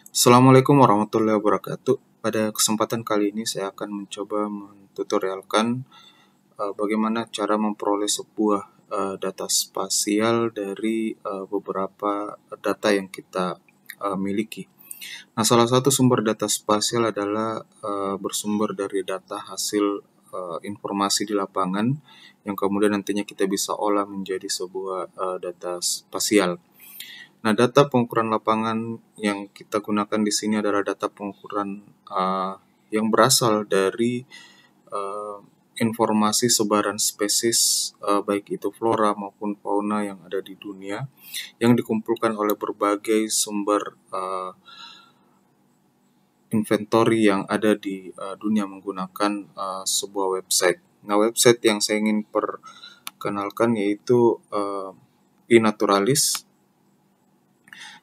Assalamualaikum warahmatullahi wabarakatuh. Pada kesempatan kali ini saya akan mencoba mentutorialkan bagaimana cara memperoleh sebuah data spasial dari beberapa data yang kita miliki. Nah, salah satu sumber data spasial adalah bersumber dari data hasil informasi di lapangan yang kemudian nantinya kita bisa olah menjadi sebuah data spasial. Nah, data pengukuran lapangan yang kita gunakan di sini adalah data pengukuran yang berasal dari informasi sebaran spesies baik itu flora maupun fauna yang ada di dunia yang dikumpulkan oleh berbagai sumber inventory yang ada di dunia menggunakan sebuah website. Nah, website yang saya ingin perkenalkan yaitu iNaturalis.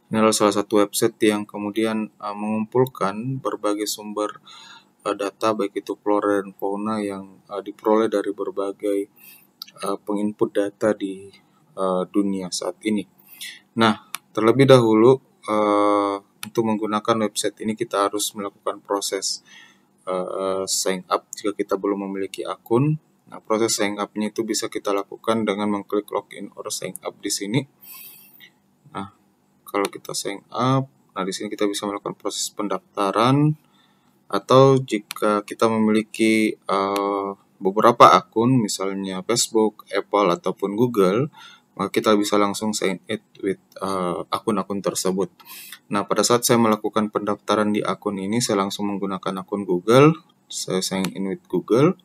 Ini adalah salah satu website yang kemudian mengumpulkan berbagai sumber data baik itu flora dan fauna yang diperoleh dari berbagai penginput data di dunia saat ini. Nah, terlebih dahulu untuk menggunakan website ini kita harus melakukan proses sign up jika kita belum memiliki akun. Nah, proses sign up-nya itu bisa kita lakukan dengan mengklik login or sign up di sini. Nah, kalau kita sign up, nah di sini kita bisa melakukan proses pendaftaran, atau jika kita memiliki beberapa akun, misalnya Facebook, Apple, ataupun Google, maka kita bisa langsung sign in with akun-akun tersebut. Nah, pada saat saya melakukan pendaftaran di akun ini, saya langsung menggunakan akun Google, saya sign in with Google.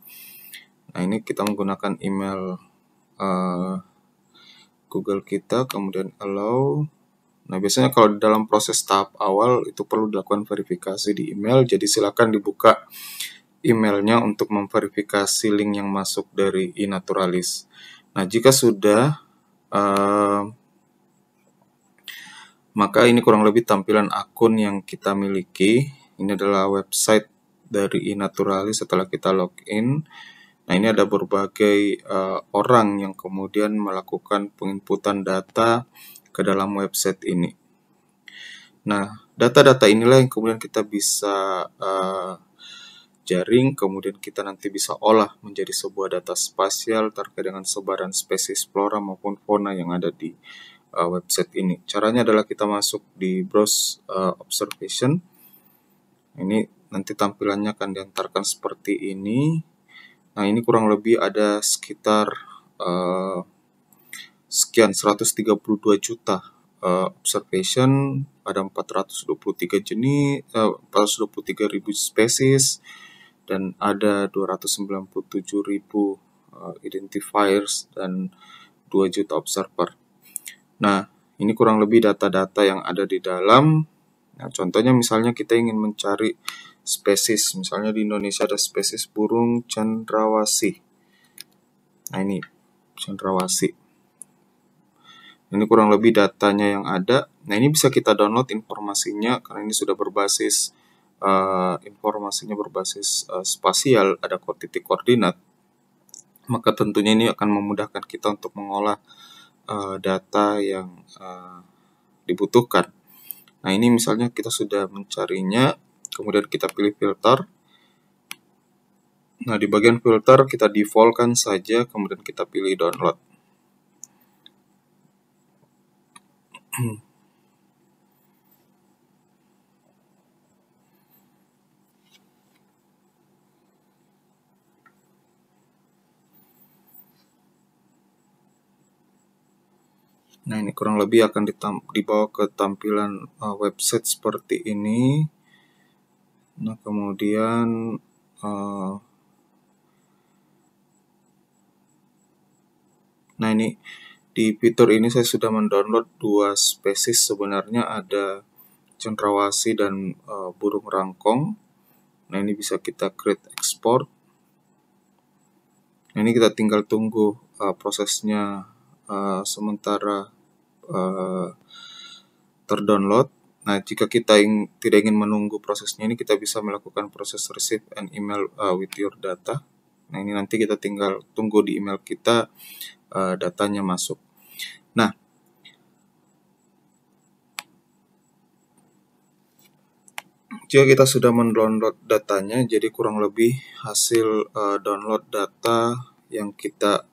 Nah, ini kita menggunakan email Google kita, kemudian allow. Nah, biasanya kalau dalam proses tahap awal itu perlu dilakukan verifikasi di email, jadi silakan dibuka emailnya untuk memverifikasi link yang masuk dari iNaturalis. Nah, jika sudah, maka ini kurang lebih tampilan akun yang kita miliki. Ini adalah website dari iNaturalis setelah kita login. Nah, ini ada berbagai orang yang kemudian melakukan penginputan data ke dalam website ini. Nah, data-data inilah yang kemudian kita bisa jaring, kemudian kita nanti bisa olah menjadi sebuah data spasial terkait dengan sebaran spesies flora maupun fauna yang ada di website ini. Caranya adalah kita masuk di browse observation. Ini nanti tampilannya akan diantarkan seperti ini. Nah, ini kurang lebih ada sekitar sekian 132 juta observation, ada 423 jenis, 423 ribu spesies, dan ada 297 ribu identifiers dan 2 juta observer. Nah, ini kurang lebih data-data yang ada di dalam. Nah, contohnya misalnya kita ingin mencari spesies, misalnya di Indonesia ada spesies burung cendrawasih. Nah, ini cendrawasih. Ini kurang lebih datanya yang ada. Nah, ini bisa kita download informasinya karena ini sudah berbasis informasinya berbasis spasial, ada titik koordinat. Maka tentunya ini akan memudahkan kita untuk mengolah data yang dibutuhkan. Nah, ini misalnya kita sudah mencarinya, kemudian kita pilih filter. Nah, di bagian filter kita default-kan saja, kemudian kita pilih download. Nah, ini kurang lebih akan dibawa ke tampilan website seperti ini. Nah, kemudian nah, ini di fitur ini saya sudah mendownload 2 spesies, sebenarnya ada cendrawasih dan burung rangkong. Nah, ini bisa kita create export. Nah, ini kita tinggal tunggu prosesnya sementara terdownload. Nah, jika kita tidak ingin menunggu prosesnya ini, kita bisa melakukan proses receive an email with your data. Nah, ini nanti kita tinggal tunggu di email kita datanya masuk. Nah, Jika kita sudah mendownload datanya, jadi kurang lebih hasil download data yang kita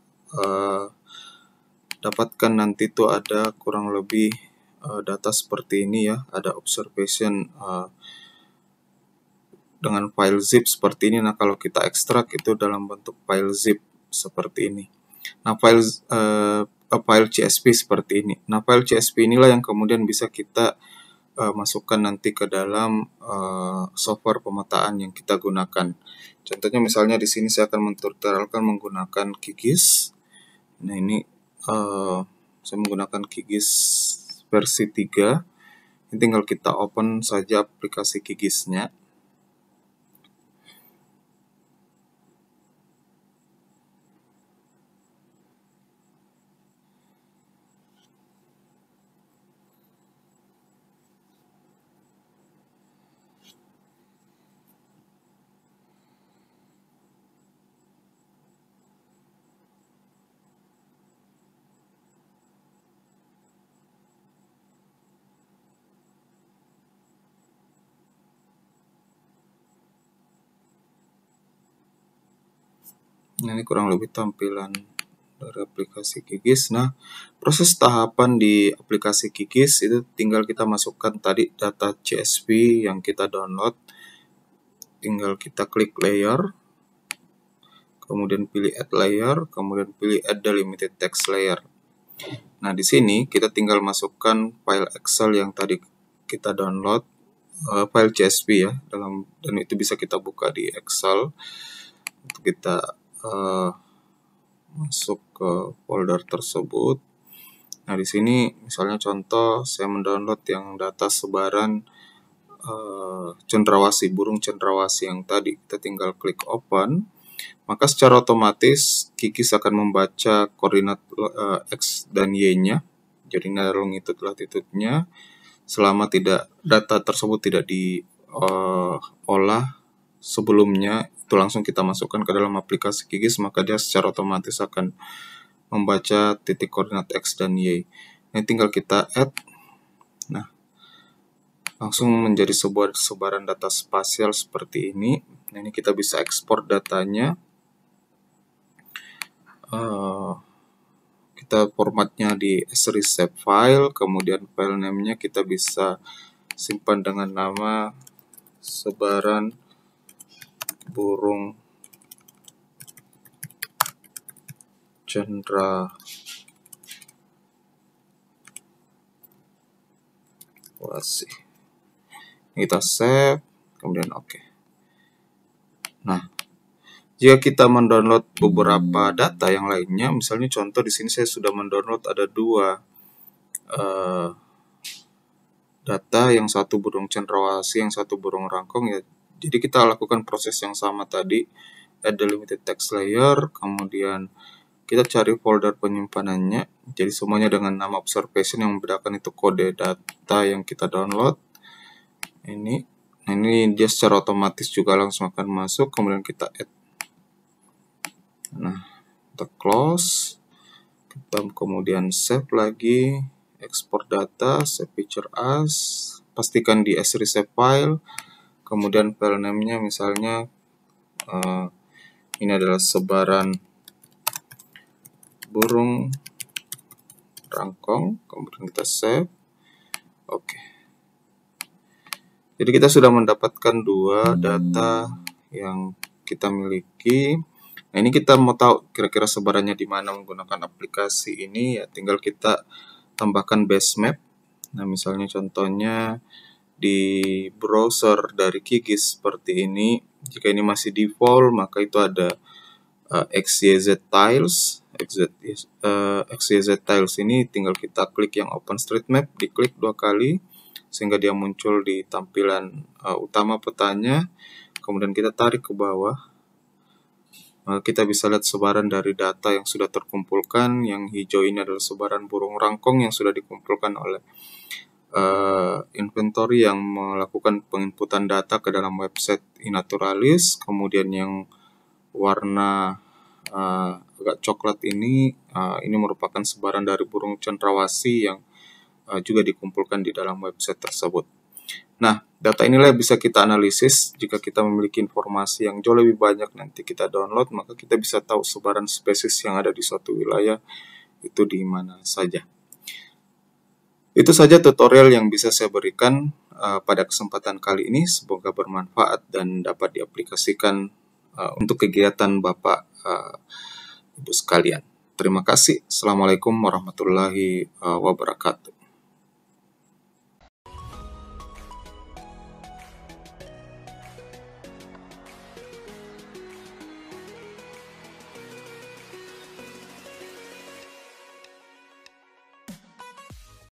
dapatkan nanti itu ada kurang lebih data seperti ini ya. Ada observation dengan file zip seperti ini. Nah, kalau kita ekstrak itu dalam bentuk file zip seperti ini. Nah, file CSV seperti ini. Nah, file CSV inilah yang kemudian bisa kita masukkan nanti ke dalam software pemetaan yang kita gunakan. Contohnya misalnya di sini saya akan mentutorialkan menggunakan QGIS. Nah, ini saya menggunakan QGIS versi 3. Ini tinggal kita open saja aplikasi QGIS-nya. Nah, ini kurang lebih tampilan dari aplikasi QGIS. Nah, proses tahapan di aplikasi QGIS itu tinggal kita masukkan tadi data CSV yang kita download. Tinggal kita klik layer, kemudian pilih add layer, kemudian pilih add delimited text layer. Nah, di sini kita tinggal masukkan file Excel yang tadi kita download, file CSV ya, dan itu bisa kita buka di Excel. Untuk kita masuk ke folder tersebut. Nah, di sini misalnya contoh saya mendownload yang data sebaran cendrawasih, burung cendrawasih yang tadi. Kita tinggal klik open, maka secara otomatis QGIS akan membaca koordinat X dan Y-nya. Jadi ini adalah longitude latitude-nya. Selama data tersebut tidak diolah sebelumnya, itu langsung kita masukkan ke dalam aplikasi QGIS, maka dia secara otomatis akan membaca titik koordinat X dan Y. Ini tinggal kita add. Nah, langsung menjadi sebuah sebaran data spasial seperti ini. Nah, ini kita bisa ekspor datanya. Kita formatnya di series save file, kemudian file name-nya kita bisa simpan dengan nama sebaran burung cendrawasih. Kita save, kemudian oke. Nah, jika kita mendownload beberapa data yang lainnya, misalnya contoh di sini saya sudah mendownload ada 2 data, yang satu burung cendrawasih, yang satu burung rangkong ya. Jadi kita lakukan proses yang sama tadi, add delimited text layer, kemudian kita cari folder penyimpanannya. Jadi semuanya dengan nama observation yang membedakan itu kode data yang kita download. Ini dia secara otomatis juga langsung akan masuk, kemudian kita add. Nah, kita close, kita kemudian save lagi, export data, save picture as, pastikan di series save file, kemudian file name-nya misalnya ini adalah sebaran burung rangkong, kemudian kita save. Oke. Jadi kita sudah mendapatkan 2 data yang kita miliki. Nah, ini kita mau tahu kira-kira sebarannya di mana menggunakan aplikasi ini, ya tinggal kita tambahkan base map. Nah, misalnya contohnya di browser dari QGIS seperti ini. Jika ini masih default, maka itu ada XYZ tiles. XYZ tiles ini tinggal kita klik yang OpenStreetMap, diklik 2 kali sehingga dia muncul di tampilan utama petanya. Kemudian kita tarik ke bawah. Kita bisa lihat sebaran dari data yang sudah terkumpulkan. Yang hijau ini adalah sebaran burung rangkong yang sudah dikumpulkan oleh inventory yang melakukan penginputan data ke dalam website iNaturalist. Kemudian yang warna agak coklat ini merupakan sebaran dari burung cendrawasih yang juga dikumpulkan di dalam website tersebut. Nah, data inilah yang bisa kita analisis. Jika kita memiliki informasi yang jauh lebih banyak nanti kita download, maka kita bisa tahu sebaran spesies yang ada di suatu wilayah itu di mana saja. Itu saja tutorial yang bisa saya berikan pada kesempatan kali ini. Semoga bermanfaat dan dapat diaplikasikan untuk kegiatan Bapak Ibu sekalian. Terima kasih. Assalamualaikum warahmatullahi wabarakatuh.